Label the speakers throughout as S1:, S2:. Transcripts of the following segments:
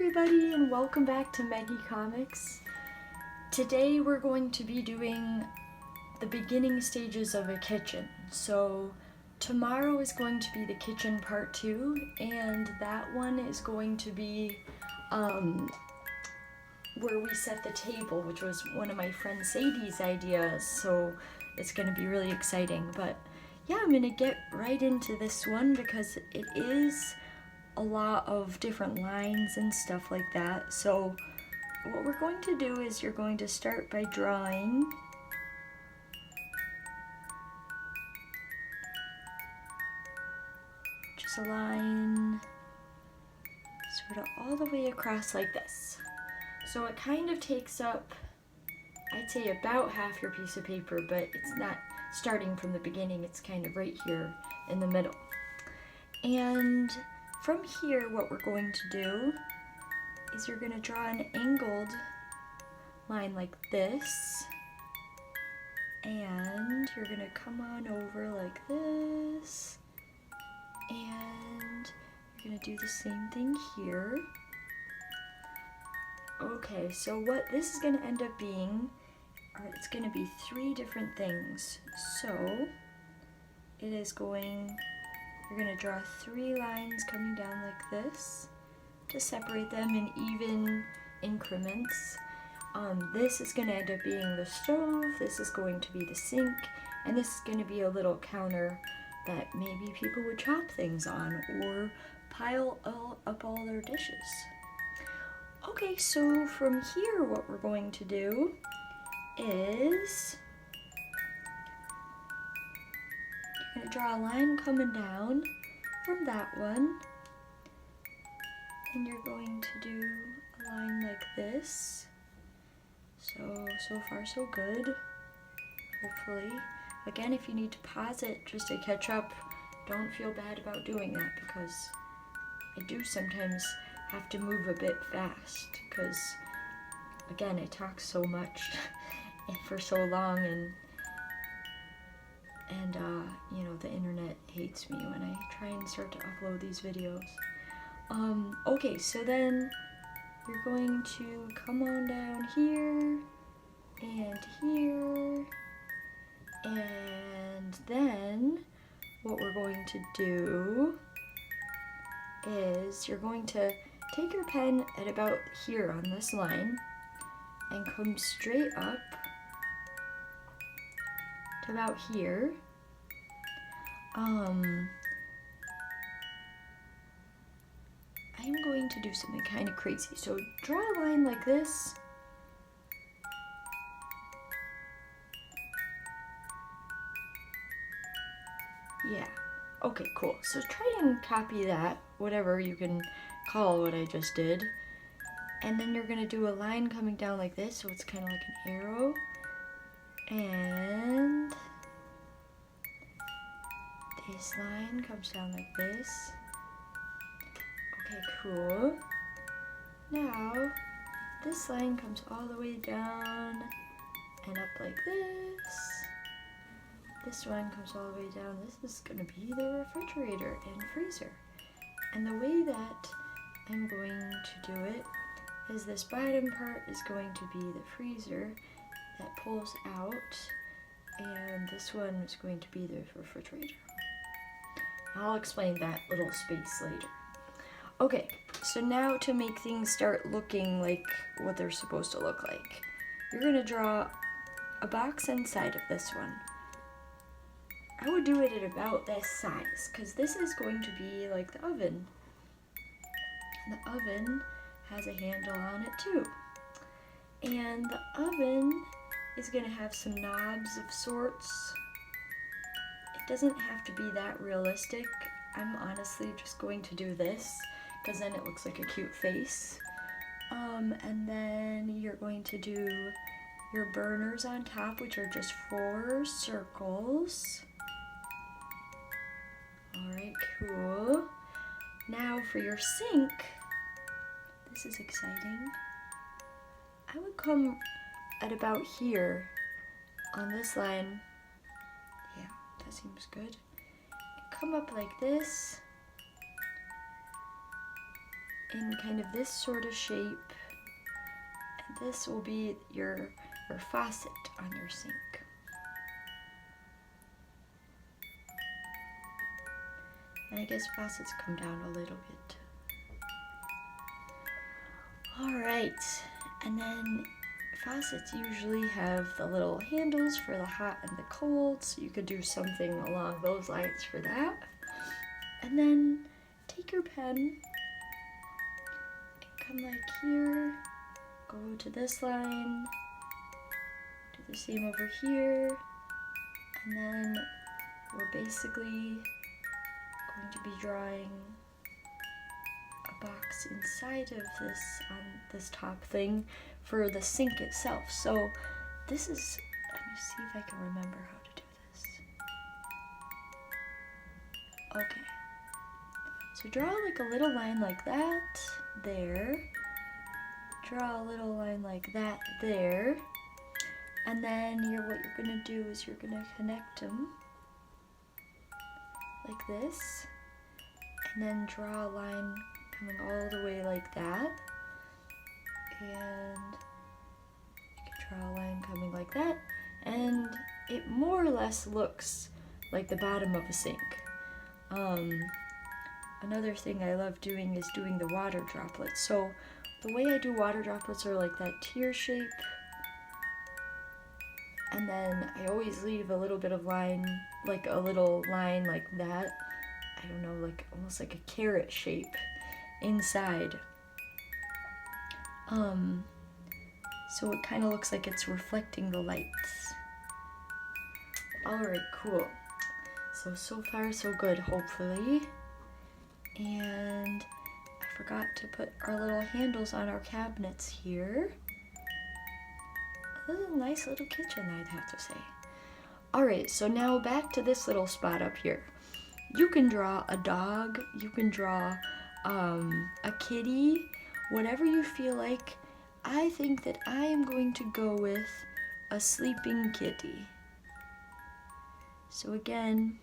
S1: everybody and welcome back to Meggiecomix. Today we're going to be doing the beginning stages of a kitchen. So tomorrow is going to be the kitchen part 2, and that one is going to be where we set the table, which was one of my friend Sadie's ideas, so it's going to be really exciting. But yeah, I'm going to get right into this one because it is a lot of different lines and stuff like that. So what we're going to do is you're going to start by drawing just a line sort of all the way across like this. So it kind of takes up, I'd say, about half your piece of paper, but it's not starting from the beginning, it's kind of right here in the middle. And from here, what we're going to do is you're going to draw an angled line like this, and you're going to come on over like this, and you're going to do the same thing here. Okay, so what this is going to end up being, it's going to be 3 different things. So it is going, you're going to draw 3 lines coming down like this to separate them in even increments. This is going to end up being the stove, this is going to be the sink, and this is going to be a little counter that maybe people would chop things on or pile up all their dishes. Okay, so from here what we're going to do is you're going to draw a line coming down from that one, and you're going to do a line like this. So far so good, hopefully. Again, if you need to pause it just to catch up, don't feel bad about doing that, because I do sometimes have to move a bit fast, because again, I talk so much and for so long, and you know, the internet hates me when I try and start to upload these videos. Okay, so then you're going to come on down here and here, and then what we're going to do is you're going to take your pen at about here on this line and come straight up to about here. I'm going to do something kind of crazy. So draw a line like this. Yeah. Okay, cool. So try and copy that, whatever you can call what I just did. And then you're going to do a line coming down like this, so it's kind of like an arrow. And this line comes down like this. Okay, cool. Now, this line comes all the way down and up like this. This one comes all the way down. This is going to be the refrigerator and freezer. And the way that I'm going to do it is this bottom part is going to be the freezer that pulls out, and this one is going to be the refrigerator. I'll explain that little space later. Okay, so now to make things start looking like what they're supposed to look like, you're going to draw a box inside of this one. I would do it at about this size, because this is going to be like the oven. And the oven has a handle on it too. And the oven is going to have some knobs of sorts. It doesn't have to be that realistic. I'm honestly just going to do this, because then it looks like a cute face. And then you're going to do your burners on top, which are just 4 circles. Alright, cool. Now for your sink, this is exciting. I would come at about here on this line. Yeah, that seems good. Come up like this. in kind of this sort of shape. And this will be your faucet on your sink. And I guess faucets come down a little bit. Alright, and then faucets usually have the little handles for the hot and the cold, so you could do something along those lines for that. And then take your pen and come like here, go to this line, do the same over here, and then we're basically going to be drawing a box inside of this on this top thing for the sink itself. So this is, let me see if I can remember how to do this. Okay, so draw like a little line like that there, draw a little line like that there, and then what you're gonna do is you're gonna connect them like this, and then draw a line coming all the way like that, and you can draw a line coming like that, and it more or less looks like the bottom of a sink. Another thing I love doing is doing the water droplets. So the way I do water droplets are like that tear shape, and then I always leave a little bit of line, like a little line like that. I don't know, like almost like a carrot shape inside. So it kind of looks like it's reflecting the lights. Alright, cool. So far so good, hopefully. And I forgot to put our little handles on our cabinets here. This is a nice little kitchen, I'd have to say. Alright, so now back to this little spot up here. You can draw a dog, you can draw a kitty, whatever you feel like. I think that I am going to go with a sleeping kitty. So again,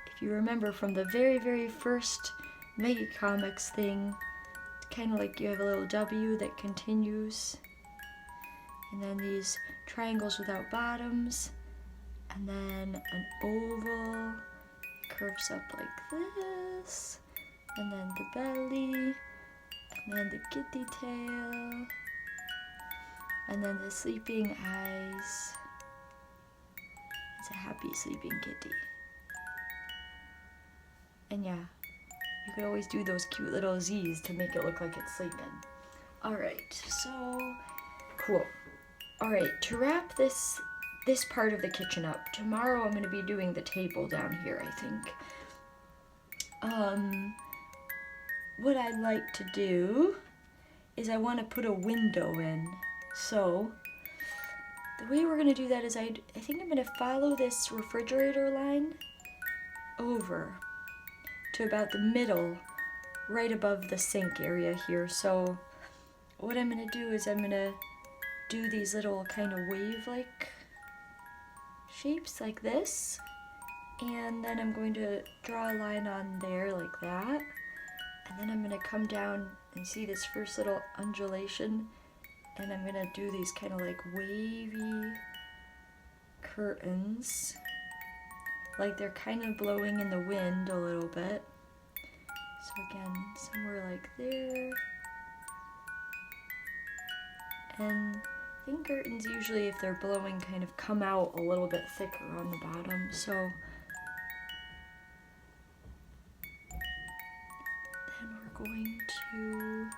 S1: if you remember from the very, very first Meggiecomix thing, it's kind of like you have a little W that continues, and then these triangles without bottoms, and then an oval curves up like this, and then the belly, and then the kitty tail, and then the sleeping eyes. It's a happy sleeping kitty. And yeah, you could always do those cute little Z's to make it look like it's sleeping. Alright, so cool. Alright, to wrap this part of the kitchen up, tomorrow I'm going to be doing the table down here, I think. What I'd like to do is I want to put a window in. So the way we're going to do that is I think I'm going to follow this refrigerator line over to about the middle, right above the sink area here. So what I'm going to do is I'm going to do these little kind of wave-like shapes like this, and then I'm going to draw a line on there like that, and then I'm going to come down and see this first little undulation, and I'm going to do these kind of like wavy curtains, like they're kind of blowing in the wind a little bit. So again, somewhere like there. And I think curtains usually, if they're blowing, kind of come out a little bit thicker on the bottom. So then we're going to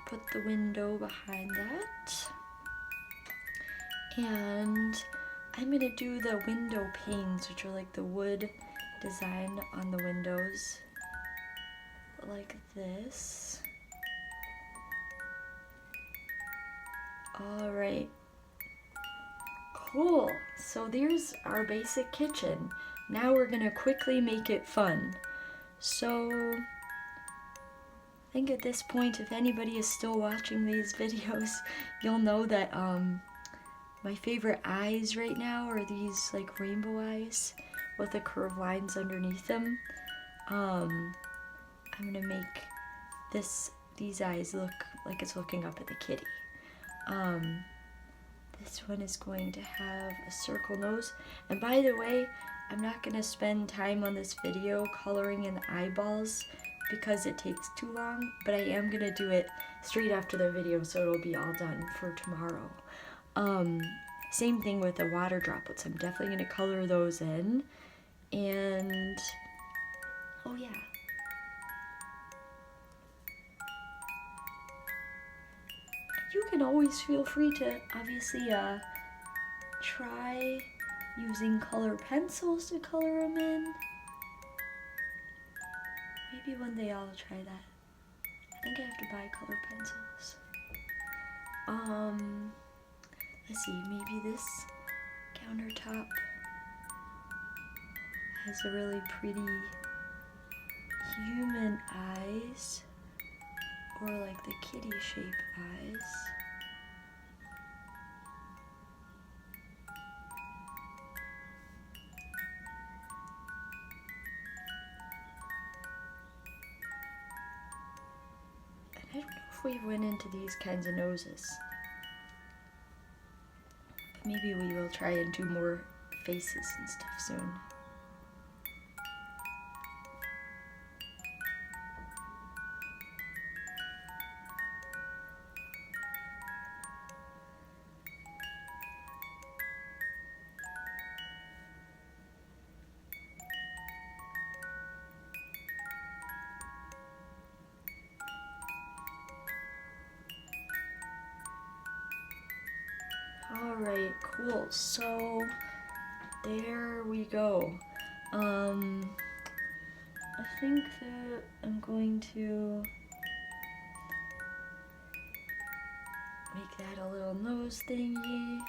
S1: put the window behind that. And I'm going to do the window panes, which are like the wood design on the windows, like this. Alright, cool. So there's our basic kitchen. Now we're going to quickly make it fun. So I think at this point, if anybody is still watching these videos, you'll know that my favorite eyes right now are these like rainbow eyes with the curved lines underneath them. I'm gonna make these eyes look like it's looking up at the kitty. This one is going to have a circle nose. And by the way, I'm not gonna spend time on this video coloring in the eyeballs because it takes too long, but I am gonna do it straight after the video so it'll be all done for tomorrow. Same thing with the water droplets. I'm definitely gonna color those in. And, oh yeah. You can always feel free to obviously try using color pencils to color them in. Maybe one day I'll try that. I think I have to buy color pencils. Let's see, maybe this countertop has a really pretty human eyes, or like the kitty shape eyes. And I don't know if we went into these kinds of noses. But maybe we will try and do more faces and stuff soon. Alright, cool. So there we go. I think that I'm going to make that a little nose thingy.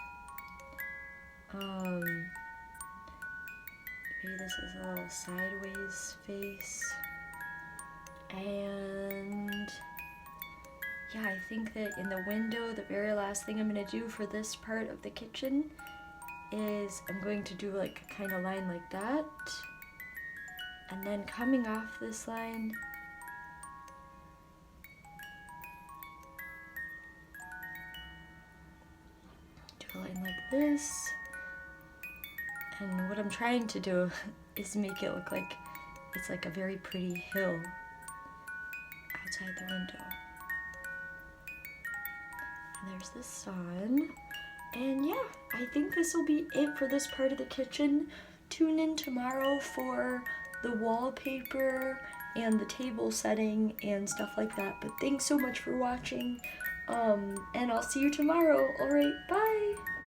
S1: Maybe this is a little sideways face. And yeah, I think that in the window, the very last thing I'm gonna do for this part of the kitchen is I'm going to do like a kind of line like that. And then coming off this line, do a line like this. And what I'm trying to do is make it look like it's like a very pretty hill outside the window. And there's the sun. And yeah, I think this will be it for this part of the kitchen. Tune in tomorrow for the wallpaper and the table setting and stuff like that. But thanks so much for watching. And I'll see you tomorrow. Alright, bye!